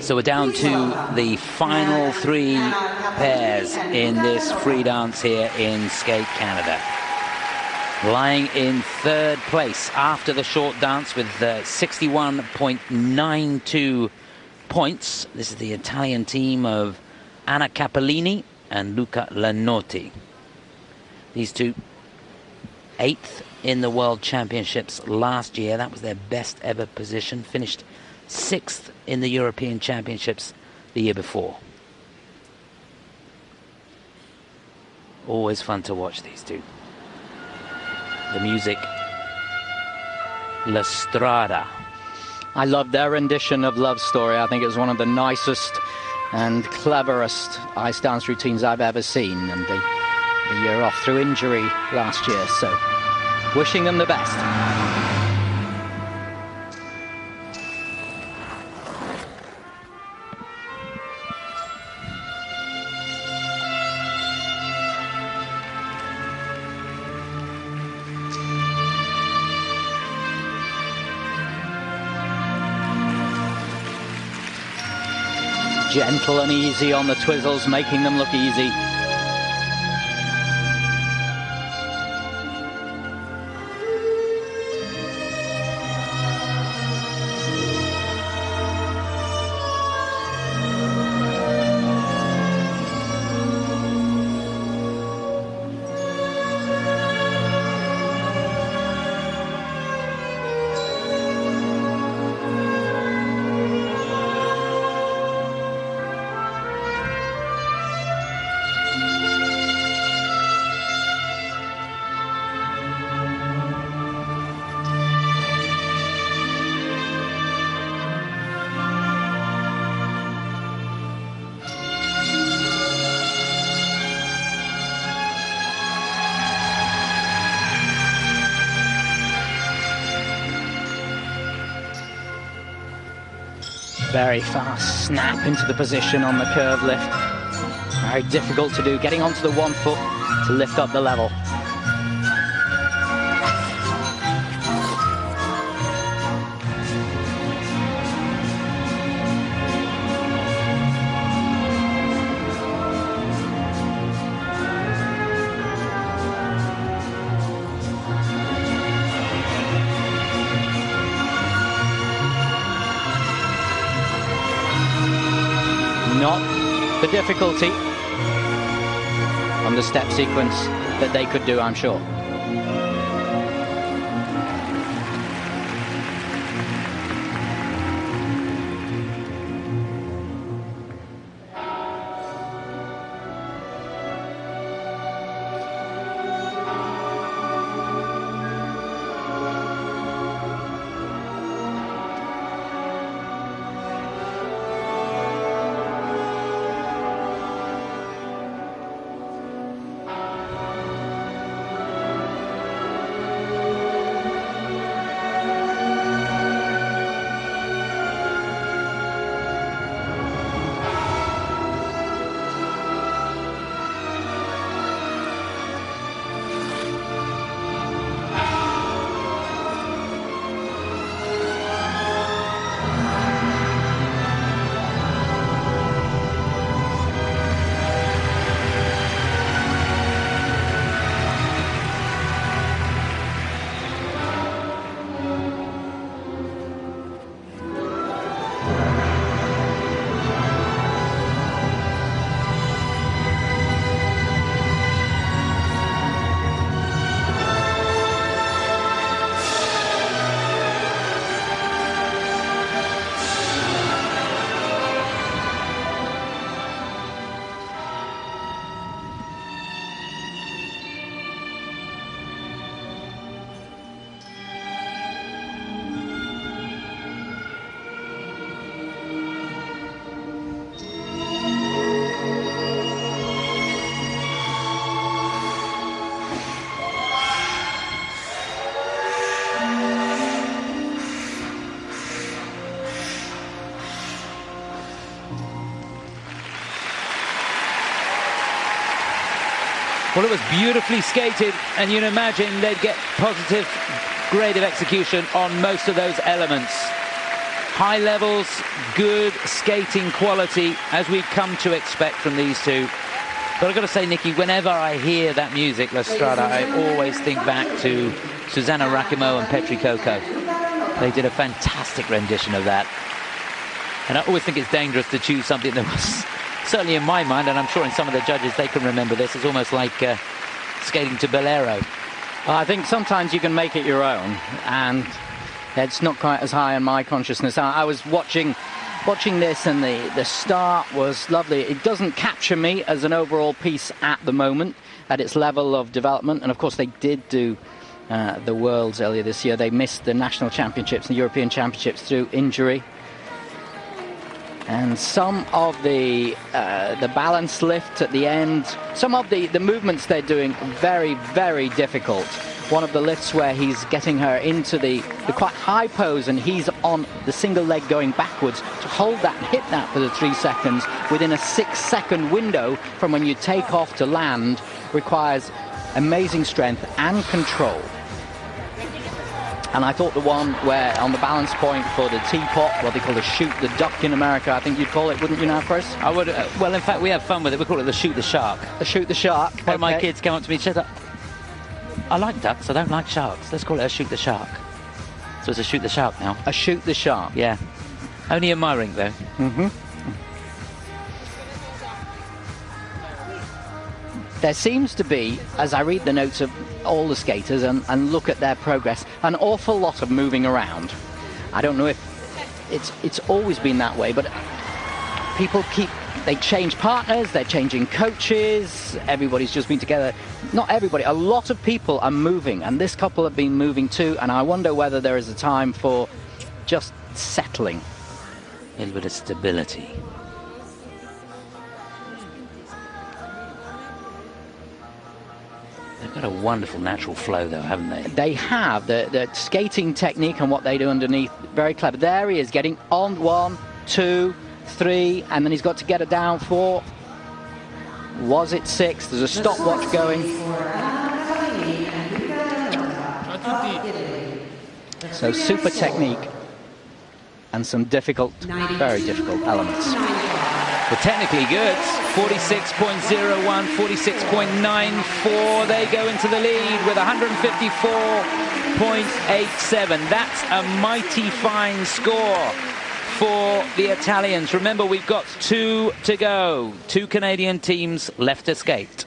So we're down to the final three pairs in this free dance here in Scate, Canada. Lying in third place after the short dance with 61.92 points. This is the Italian team of Anna Cappellini and Luca LANOTTE. These two, 8th in the World Championships last year. That was their best ever position. Finished 6th in the European Championships the year before. Always fun to watch these two. The music, La Strada. I love their rendition of Love Story. I think it was one of the nicest and cleverest ice dance routines I've ever seen. And the year off through injury last year, so wishing them the best. Gentle and easy on the twizzles, making them look easy. Very fast snap into the position on the curve lift. Very difficult to do, getting onto the 1 foot to lift up the level. Not the difficulty on the step sequence that they could do, I'm sure. Well, it was beautifully skated, and you'd imagine they'd get positive grade of execution on most of those elements. High levels, good skating quality, as we've come to expect from these two. But I've got to say, Nikki, whenever I hear that music, La Strada, I always think back to Susanna Rakimo and Petri Coco. They did a fantastic rendition of that. And I always think it's dangerous to choose something that was, certainly in my mind, and I'm sure in some of the judges, they can remember this, it's almost like skating to Bolero. I think sometimes you can make it your own, and it's not quite as high in my consciousness. I was watching this, and the start was lovely. It doesn't capture me as an overall piece at the moment, at its level of development. And of course they did do the Worlds earlier this year. They missed the national championships and the European championships through injury. And some of the balance lift at the end, some of the movements they're doing, very, very difficult. One of the lifts where he's getting her into the quite high pose, and he's on the single leg going backwards. To hold that and hit that for the 3 seconds within a 6-second window from when you take off to land requires amazing strength and control. And I thought the one where on the balance point for the teapot, what they call the shoot the duck in America, I think you'd call it, wouldn't you now, Chris? I would. Well, in fact, we have fun with it. We call it the shoot the shark. The shoot the shark. One of my kids came up to me and said, I like ducks, I don't like sharks. Let's call it a shoot the shark. So it's a shoot the shark now. A shoot the shark. Yeah. Only in my rink, though. Mm-hmm. There seems to be, as I read the notes of all the skaters and look at their progress, an awful lot of moving around. I don't know if it's always been that way, but people they change partners, they're changing coaches, everybody's just been together. Not everybody, a lot of people are moving, and this couple have been moving too, and I wonder whether there is a time for just settling. A little bit of stability. They've got a wonderful natural flow, though, haven't they? They have. The skating technique and what they do underneath, very clever. There he is, getting on 1, 2, 3, and then he's got to get it down 4. Was it 6? There's a stopwatch going. So super technique and some difficult, very difficult elements. But technically good. 46.01, 46.94. They go into the lead with 154.87. That's a mighty fine score for the Italians. Remember, we've got 2 to go. 2 Canadian teams left to skate.